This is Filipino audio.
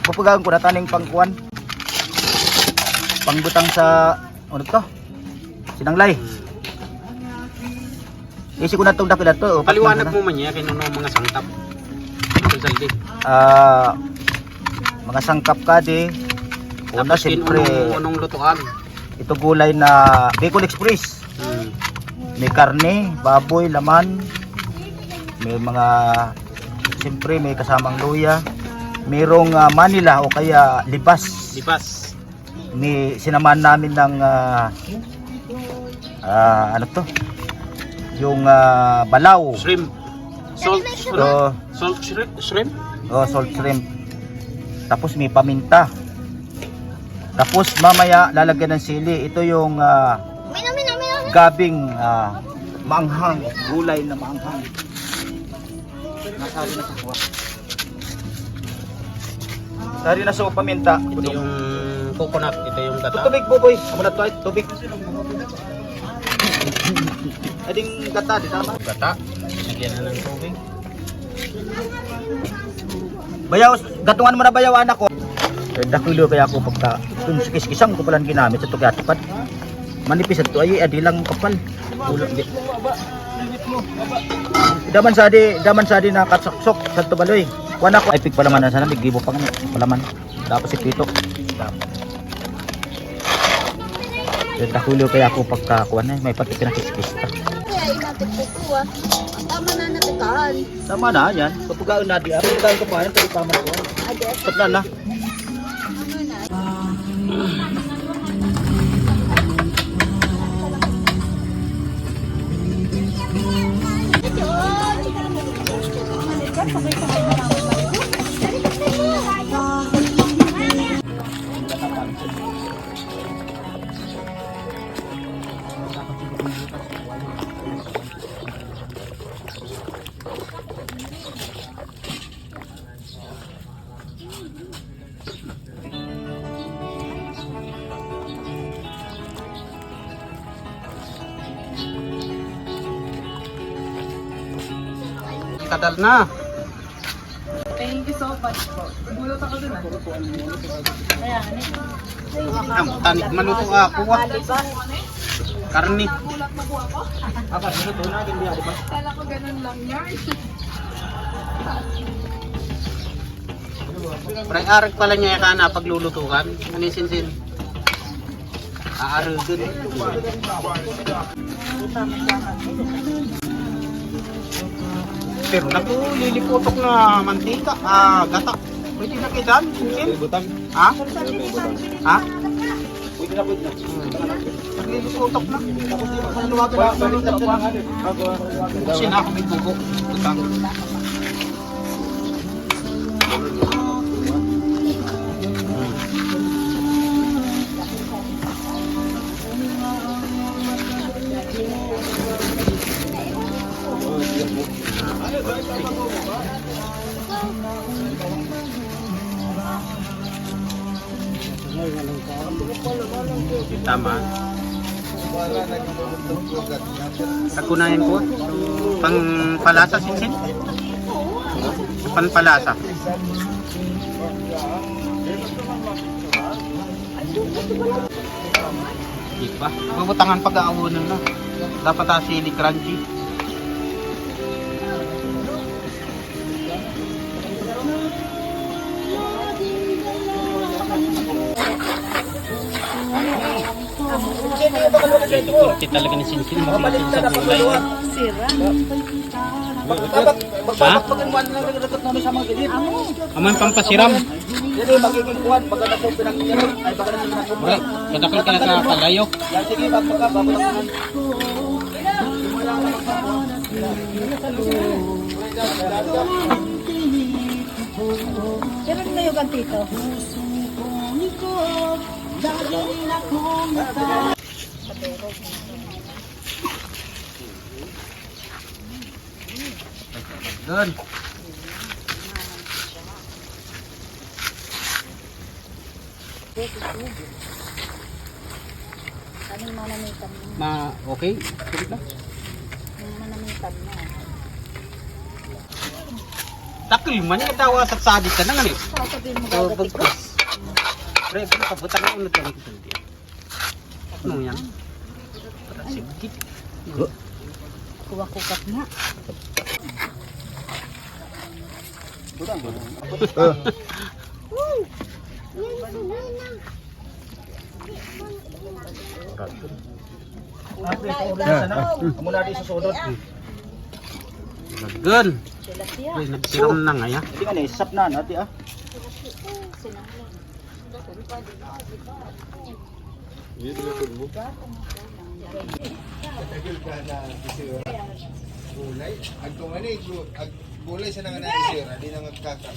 pupugahan ko na taning pangkuan. Pangbutang sa ano to? Sinanglay. Isi ko na itong dako na to. Paliwanag mo man niya kay nuno mga sangkap. Saldi. Mga sangkap ka di. Una Tapos siyempre unong lutuan. ito gulay na Bicol Express. May karne, baboy, laman. May mga siyempre may kasamang luya. Mayroong Manila o kaya libas. Libas. May sinaman namin ng ano to? Yung balaw. Shrimp. Salt shrimp. Salt shrimp. Salt shrimp. Tapos may paminta. Tapos mamaya lalagyan ng sili. Ito yung gabing maanghang, gulay na maanghang. Nasali na sa kuha. Sari na sa paminta. Ito yung coconut, ito yung gata. Tubig po boy. Amo na to ay tubig. Ading gata di tama. Gata. Lagyan na ng tubig. Bayaw, gatungan mo na bayaw anak ko. Dakulo kaya ako pagka kung sikis-kisang ko palang ginamit sa tugatupad. Manipis ito ay adi lang kapal. Ulo di. Daman sa di nakasaksok sa tubaloy. Kuan ako ay pig palaman na sana bigibo pa nga palaman. Tapos si Pito. Dakulo kaya ako pagka kuan ay may pati kinakis-kis ta. Tama na natikahan. Tama na yan. Kapugaon na di. Kapugaon ko pa yan pero tama ko. Tatlan na. Kadal na. Thank you so much po. Bulot ako dun. Kaya, Tanik maluto ako. Karni. Aba, minuto na din di ba? Kala ko ganun lang yan. Pray-arag pala niya kana paglulutukan. Ano yung sinsin? Aarag dun. Pero liliputok na mantika, gata. Pwede na kidan, sinsin? Ha? Ha? Pwede na pwede na. Nagliliputok na. Tapos di maluwagan na balik na dyan. Sin ako may bugo. Butang. Tama. Takunayan ko. Pang palasa sinsin? Pang palasa. Di ba? Mabutangan pag-aawunan na. Dapat sili crunchy. Kurti talaga ni Sinsin. Masinsin sa gulay. Sira. Dapat pagpagpagan lang nagdagat namin sa mga gilid. Aman pampasiram. Jadi magiging kuwan baga na ko pinangyayon ay baga na sila ko. Bro, kadakal ka na sa kalayo. Yan sige pagpagka babalakan. Pero na yung gantito. Doon. Anong manamitan mo? Okay? Sige na. Anong manamitan mo? Takil man yung tawa sa sadik ka na nga eh. Sasabihin mo So, gagatik ko. bugkos. Pre, pagkabutang na ulit ang kundi. Ano yan? Sige. Kuha-kukat nga. Amo na di sa sudot. Good. Sila siya. Pre, nagsiram na nga ya. Hindi nga ni sap na nati ah. Gulay, agtong ani, gulay sa nanganan sir, di na ngagkaka.